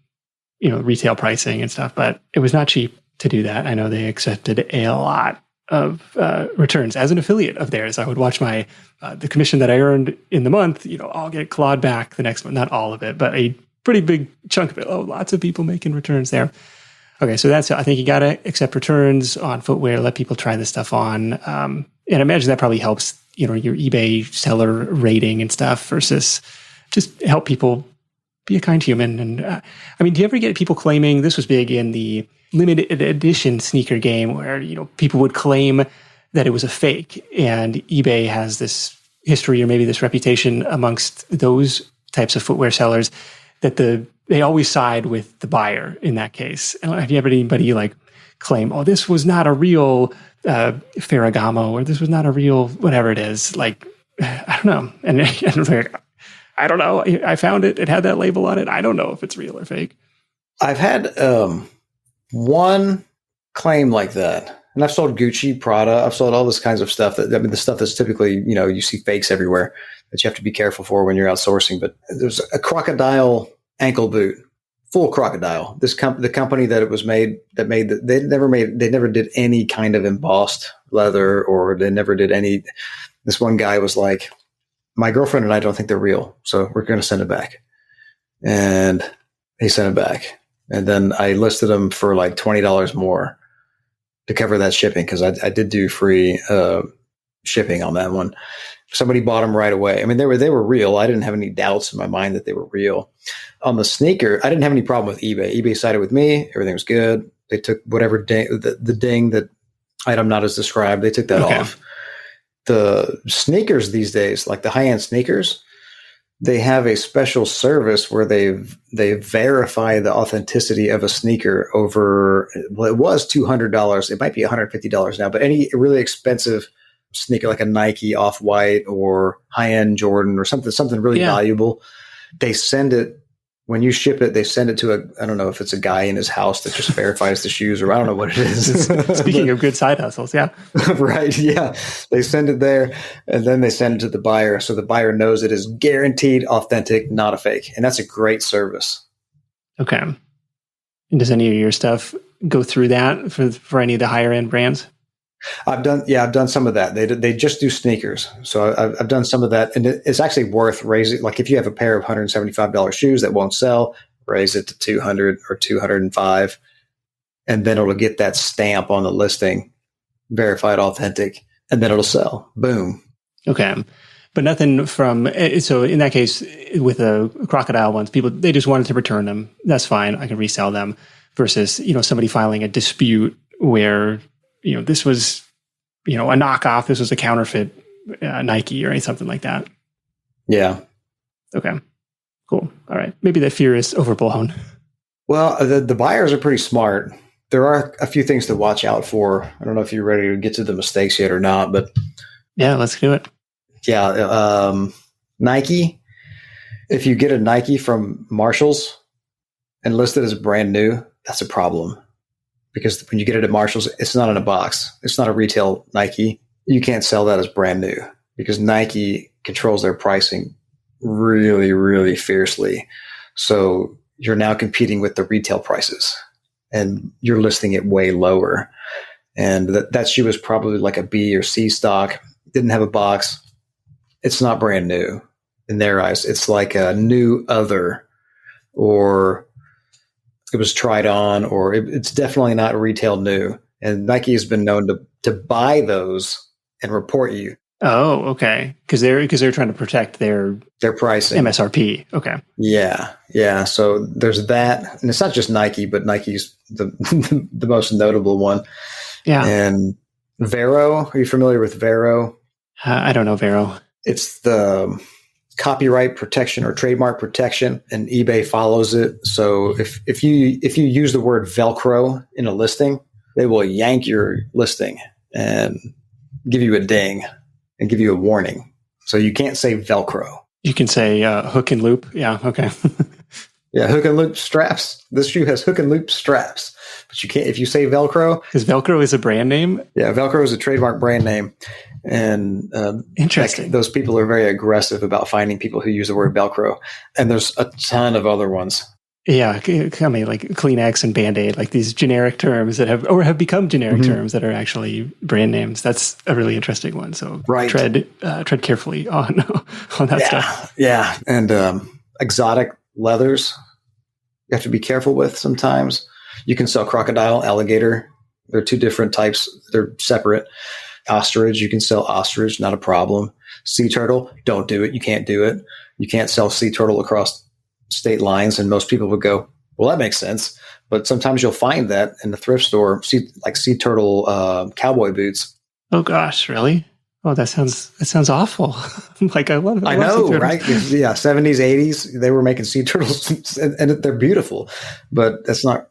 retail pricing and stuff, but it was not cheap to do that. I know they accepted a lot of returns as an affiliate of theirs. I would watch my the commission that I earned in the month, I'll get clawed back the next month. Not all of it, but a pretty big chunk of it. Oh, lots of people making returns there. Okay, so I think you got to accept returns on footwear, let people try this stuff on. And I imagine that probably helps, your eBay seller rating and stuff versus just help people be a kind human. And do you ever get people claiming, this was big in the limited edition sneaker game where, people would claim that it was a fake, and eBay has this history or maybe this reputation amongst those types of footwear sellers that they always side with the buyer in that case. And have you ever had anybody claim, oh, this was not a real Ferragamo, or this was not a real whatever it is? I don't know. And I don't know. I found it. It had that label on it. I don't know if it's real or fake. I've had one claim like that. And I've sold Gucci, Prada. I've sold all this kinds of stuff. The stuff that's typically, you see fakes everywhere that you have to be careful for when you're outsourcing. But there's a crocodile ankle boot, full crocodile. The company that it was made, they never did any kind of embossed leather, or they never did any. This one guy was like, my girlfriend and I don't think they're real, so we're going to send it back. And he sent it back. And then I listed them for like $20 more to cover that shipping, because I did do free shipping on that one. Somebody bought them right away. They were real. I didn't have any doubts in my mind that they were real. On the sneaker, I didn't have any problem with eBay. eBay sided with me. Everything was good. They took whatever the ding, that item not as described, they took that off. The sneakers these days, like the high-end sneakers, they have a special service where they verify the authenticity of a sneaker over, well, it was $200. It might be $150 now, but any really expensive sneaker like a Nike Off-White or high-end Jordan or something really valuable, they send it, when you ship it, they send it to I don't know if it's a guy in his house that just verifies the shoes, or I don't know what it is. Speaking of good side hustles, yeah. Right, yeah. They send it there, and then they send it to the buyer, so the buyer knows it is guaranteed authentic, not a fake. And that's a great service. Okay. And does any of your stuff go through that for any of the higher end brands? I've done some of that. They just do sneakers. So I've done some of that, and it's actually worth raising. Like if you have a pair of $175 shoes that won't sell, raise it to $200 or $205, and then it'll get that stamp on the listing, verified authentic, and then it'll sell. Boom. Okay. But nothing from, so in that case, with the crocodile ones, they just wanted to return them. That's fine. I can resell them versus, somebody filing a dispute where, this was, a knockoff. This was a counterfeit Nike or something like that. Yeah. Okay. Cool. All right. Maybe that fear is overblown. Well, the buyers are pretty smart. There are a few things to watch out for. I don't know if you're ready to get to the mistakes yet or not, but yeah, let's do it. Yeah. Nike. If you get a Nike from Marshall's and list it as brand new, that's a problem. Because when you get it at Marshall's, it's not in a box. It's not a retail Nike. You can't sell that as brand new because Nike controls their pricing really, really fiercely. So you're now competing with the retail prices. and you're listing it way lower. And that shoe was probably like a B or C stock, didn't have a box. It's not brand new in their eyes. It's like a new other, or it was tried on, or it's definitely not retail new. And Nike has been known to buy those and report you. Oh, okay. Because they're trying to protect their pricing, MSRP. Okay. Yeah. So there's that, and it's not just Nike, but Nike's the the most notable one. Yeah. And Vero, are you familiar with Vero? I don't know Vero. It's the copyright protection or trademark protection, and eBay follows it. So if you use the word Velcro in a listing, they will yank your listing and give you a ding and give you a warning. So you can't say Velcro. You can say hook and loop. Yeah. Okay. Yeah, hook and loop straps. This shoe has hook and loop straps, but you can't if you say Velcro. Because Velcro is a brand name. Yeah, Velcro is a trademark brand name, and interesting. Those people are very aggressive about finding people who use the word Velcro, and there's a ton of other ones. Yeah, I mean, like Kleenex and Band-Aid, like these generic terms that have become generic terms that are actually brand names. That's a really interesting one. So tread carefully on that stuff. Yeah, and exotic leathers you have to be careful with sometimes. You can sell crocodile, alligator. They're two different types. They're separate. Ostrich, you can sell ostrich, not a problem. Sea turtle, don't do it. You can't do it. You can't sell sea turtle across state lines, and most people would go, well, that makes sense. But sometimes you'll find that in the thrift store, sea turtle cowboy boots. Oh gosh, really? Oh, that sounds awful. Like I love. I know, right? Yeah, 70s, 80s, they were making sea turtles, and they're beautiful, but that's not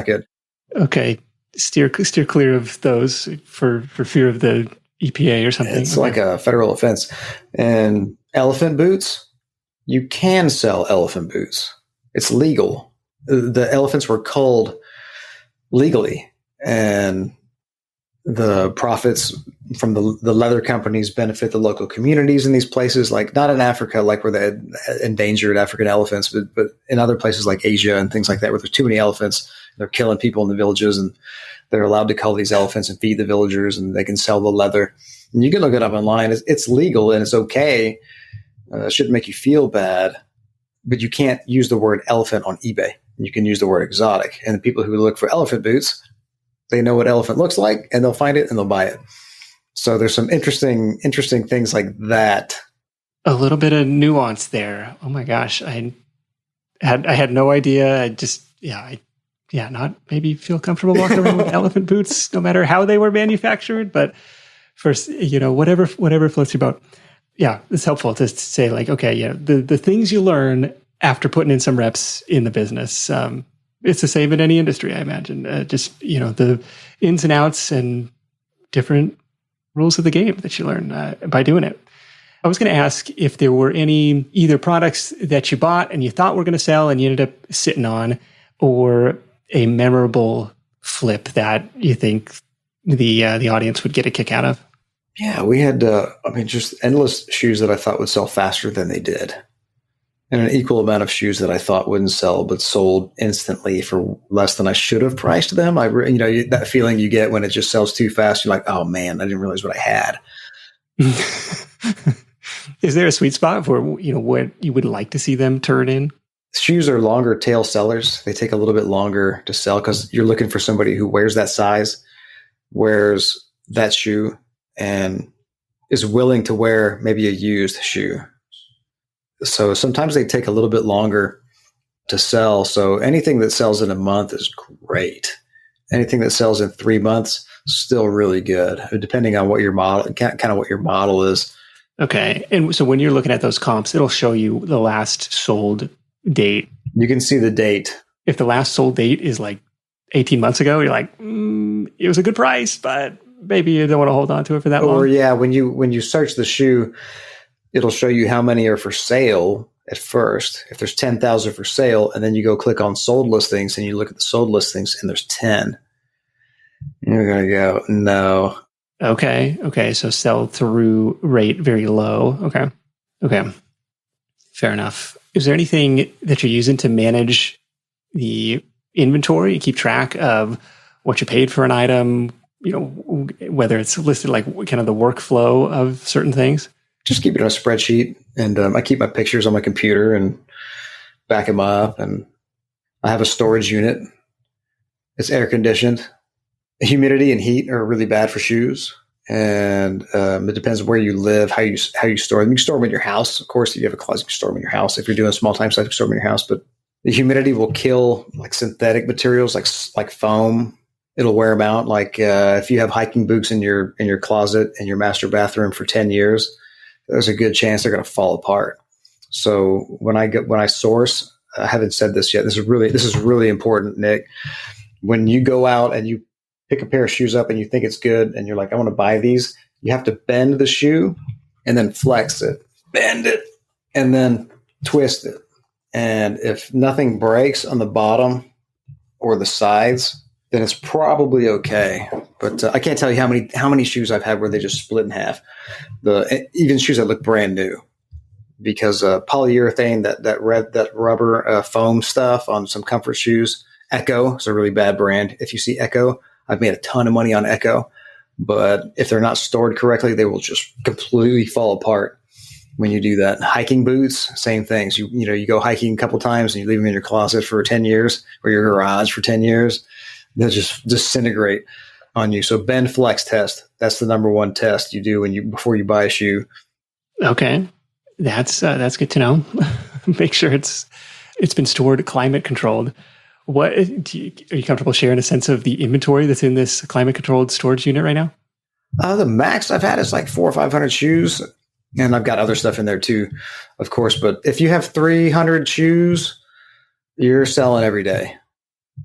good. Okay, steer clear of those for fear of the EPA or something. It's like a federal offense. And elephant boots, you can sell elephant boots. It's legal. The elephants were culled legally, and the profits from the leather companies benefit the local communities in these places, like not in Africa, like where they had endangered African elephants, but in other places like Asia and things like that, where there's too many elephants, they're killing people in the villages, and they're allowed to cull these elephants and feed the villagers, and they can sell the leather. And you can look it up online. It's legal and it's okay. It shouldn't make you feel bad, but you can't use the word elephant on eBay. You can use the word exotic. And the people who look for elephant boots, they know what elephant looks like, and they'll find it and they'll buy it. So there's some interesting things like that. A little bit of nuance there. Oh my gosh, I had no idea. I just not maybe feel comfortable walking around with elephant boots, no matter how they were manufactured. But first, whatever floats your boat. Yeah, it's helpful to say like, okay, the things you learn after putting in some reps in the business. It's the same in any industry, I imagine. Just, the ins and outs and different rules of the game that you learn by doing it. I was going to ask if there were any either products that you bought and you thought were going to sell and you ended up sitting on, or a memorable flip that you think the audience would get a kick out of. Yeah, we had, just endless shoes that I thought would sell faster than they did. And an equal amount of shoes that I thought wouldn't sell, but sold instantly for less than I should have priced them. That feeling you get when it just sells too fast. You're like, oh man, I didn't realize what I had. Is there a sweet spot for, what you would like to see them turn in? Shoes are longer tail sellers. They take a little bit longer to sell because you're looking for somebody who wears that size, wears that shoe, and is willing to wear maybe a used shoe. So sometimes they take a little bit longer to sell. So anything that sells in a month is great. Anything that sells in 3 months, still really good, depending on what your model, kind of what your model is. Okay. And so when you're looking at those comps, it'll show you the last sold date. You can see the date. If the last sold date is like 18 months ago, you're like, it was a good price, but maybe you don't want to hold on to it for that long. Or yeah, when you search the shoe, it'll show you how many are for sale at first. If there's 10,000 for sale, and then you go click on sold listings and you look at the sold listings and there's 10. You're going to go, no. Okay. So sell through rate very low. Okay. Fair enough. Is there anything that you're using to manage the inventory, you keep track of what you paid for an item, whether it's listed like kind of the workflow of certain things? Just keep it on a spreadsheet, and I keep my pictures on my computer and back them up. And I have a storage unit. It's air conditioned. Humidity and heat are really bad for shoes, and it depends where you live, how you store them. You can store them in your house, of course. If you have a closet, you can store them in your house. If you're doing small time stuff, you can store them in your house. But the humidity will kill like synthetic materials, like foam. It'll wear them out. Like if you have hiking boots in your closet in your master bathroom for 10 years, there's a good chance they're going to fall apart. So when I source, I haven't said this yet. This is really important, Nick. When you go out and you pick a pair of shoes up and you think it's good and you're like, I want to buy these, you have to bend the shoe and then flex it, bend it, and then twist it. And if nothing breaks on the bottom or the sides, then it's probably okay. But I can't tell you how many shoes I've had where they just split in half. Even shoes that look brand new, because polyurethane, that rubber foam stuff on some comfort shoes. Echo is a really bad brand. If you see Echo, I've made a ton of money on Echo, but if they're not stored correctly, they will just completely fall apart when you do that. Hiking boots, same things. You go hiking a couple times and you leave them in your closet for 10 years or your garage for 10 years. They'll just disintegrate on you. So bend, flex test. That's the number one test you do before you buy a shoe. Okay. That's good to know. Make sure it's been stored climate controlled. Are you comfortable sharing a sense of the inventory that's in this climate controlled storage unit right now? The max I've had is like 400 or 500 shoes. And I've got other stuff in there too, of course. But if you have 300 shoes, you're selling every day.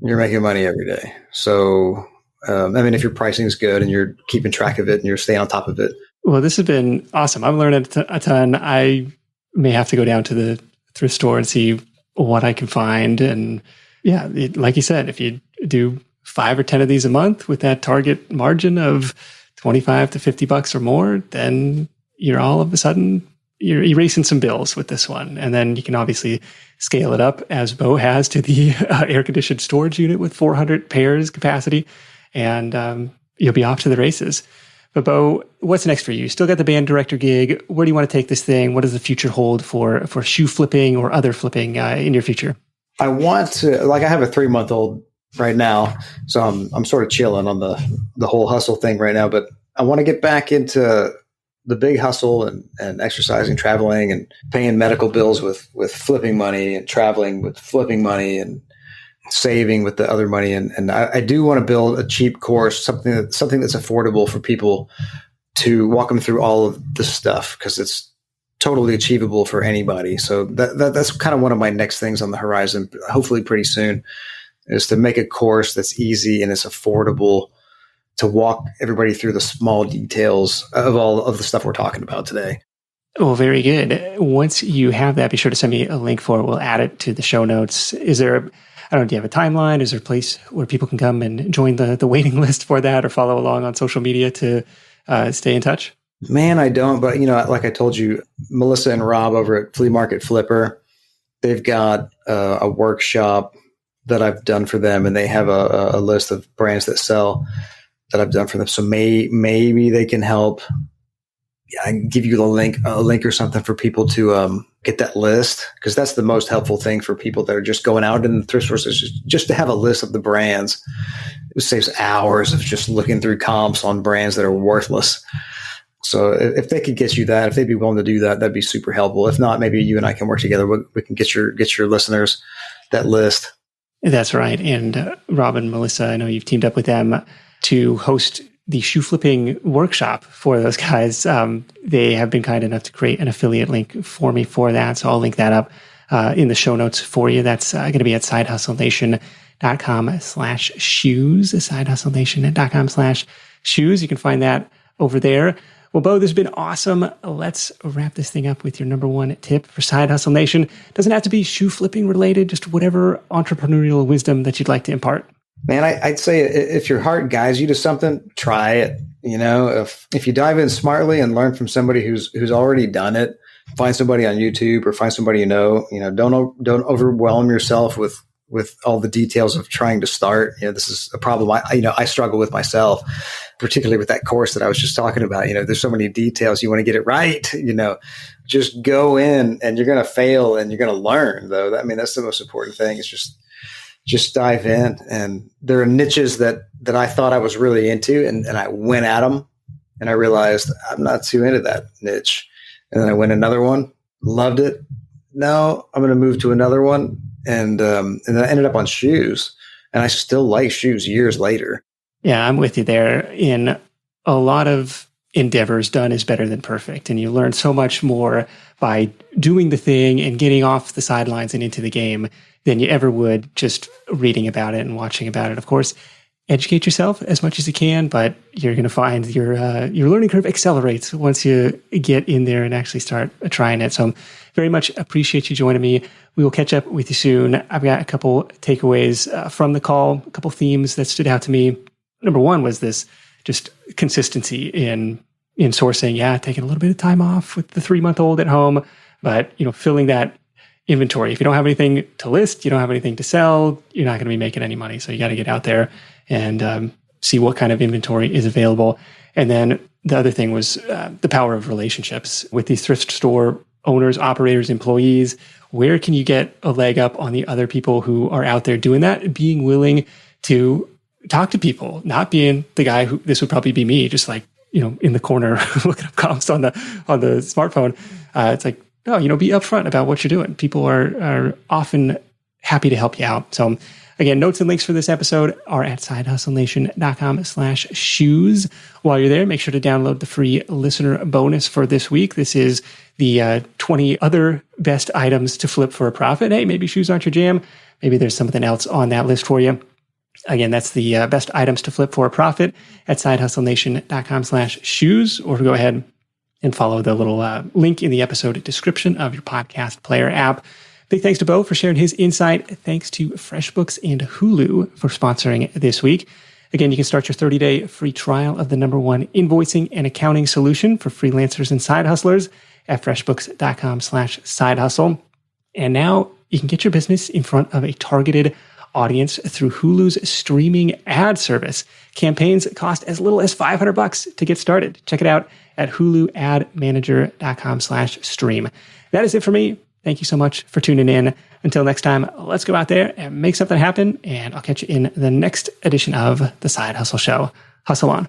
You're making money every day. So, if your pricing is good and you're keeping track of it and you're staying on top of it. Well, this has been awesome. I'm learning a ton. I may have to go down to the thrift store and see what I can find. And yeah, like you said, if you do 5 or 10 of these a month with that target margin of $25 to $50 or more, then you're all of a sudden you're erasing some bills with this one. And then you can obviously scale it up, as Bo has, to the air-conditioned storage unit with 400 pairs capacity, and you'll be off to the races. But Bo, what's next for you? Still got the band director gig. Where do you want to take this thing? What does the future hold for shoe flipping or other flipping in your future? I want to, I have a 3-month-old right now, so I'm sort of chilling on the whole hustle thing right now, but I want to get back into the big hustle and exercising, traveling, and paying medical bills with flipping money, and traveling with flipping money, and saving with the other money. And I do want to build a cheap course, something that's affordable for people, to walk them through all of this stuff, because it's totally achievable for anybody. So that's kind of one of my next things on the horizon, hopefully pretty soon, is to make a course that's easy and it's affordable, to walk everybody through the small details of all of the stuff we're talking about today. Well, very good. Once you have that, be sure to send me a link for it. We'll add it to the show notes. Is there, do you have a timeline? Is there a place where people can come and join the waiting list for that, or follow along on social media to stay in touch? Man, I don't. But, like I told you, Melissa and Rob over at Flea Market Flipper, they've got a workshop that I've done for them, and they have a list of brands that sell that I've done for them. So maybe they can help. Yeah, I can give you a link or something for people to get that list, because that's the most helpful thing for people that are just going out in the thrift stores, is just to have a list of the brands. It saves hours of just looking through comps on brands that are worthless. So if they could get you that, if they'd be willing to do that, that'd be super helpful. If not, maybe you and I can work together. We can get your listeners that list. That's right. And Rob and Melissa, I know you've teamed up with them to host the shoe flipping workshop for those guys. They have been kind enough to create an affiliate link for me for that. So I'll link that up in the show notes for you. That's going to be at sidehustlenation.com/shoes, sidehustlenation.com/shoes. You can find that over there. Well, Bo, this has been awesome. Let's wrap this thing up with your number one tip for Side Hustle Nation. Doesn't have to be shoe flipping related, just whatever entrepreneurial wisdom that you'd like to impart. Man, I'd say if your heart guides you to something, try it. If you dive in smartly and learn from somebody who's already done it, find somebody on YouTube or find somebody don't overwhelm yourself with with all the details of trying to start. This is a problem I struggle with myself, particularly with that course that I was just talking about. There's so many details. You want to get it right, just go in and you're going to fail and you're going to learn, though. That's the most important thing, is just dive in. And there are niches that I thought I was really into, and I went at them, and I realized I'm not too into that niche. And then I went another one, loved it. Now I'm going to move to another one. And then I ended up on shoes, and I still like shoes years later. Yeah, I'm with you there. In a lot of endeavors, done is better than perfect. And you learn so much more by doing the thing and getting off the sidelines and into the game than you ever would just reading about it and watching about it. Of course, educate yourself as much as you can, but you're going to find your learning curve accelerates once you get in there and actually start trying it. So very much appreciate you joining me. We will catch up with you soon. I've got a couple takeaways from the call, a couple themes that stood out to me. Number one was this just consistency in sourcing. Yeah, taking a little bit of time off with the 3-month-old at home, but filling that inventory. If you don't have anything to list, you don't have anything to sell, you're not going to be making any money. So you got to get out there and see what kind of inventory is available. And then the other thing was the power of relationships with these thrift store owners, operators, employees. Where can you get a leg up on the other people who are out there doing that? Being willing to talk to people, not being the guy who, this would probably be me, just like, in the corner looking up comps on the smartphone. It's like, no, be upfront about what you're doing. People are often happy to help you out. So again, notes and links for this episode are at sidehustlenation.com/shoes. While you're there, make sure to download the free listener bonus for this week. This is the 20 other best items to flip for a profit. Hey, maybe shoes aren't your jam. Maybe there's something else on that list for you. Again, that's the best items to flip for a profit at sidehustlenation.com/shoes, or go ahead and follow the little link in the episode description of your podcast player app. Big thanks to Bo for sharing his insight. Thanks to FreshBooks and Hulu for sponsoring this week. Again, you can start your 30-day free trial of the #1 invoicing and accounting solution for freelancers and side hustlers at freshbooks.com/sidehustle. And now you can get your business in front of a targeted audience through Hulu's streaming ad service. Campaigns cost as little as $500 to get started. Check it out at huluadmanager.com/stream. That is it for me. Thank you so much for tuning in. Until next time, let's go out there and make something happen, and I'll catch you in the next edition of The Side Hustle Show. Hustle on.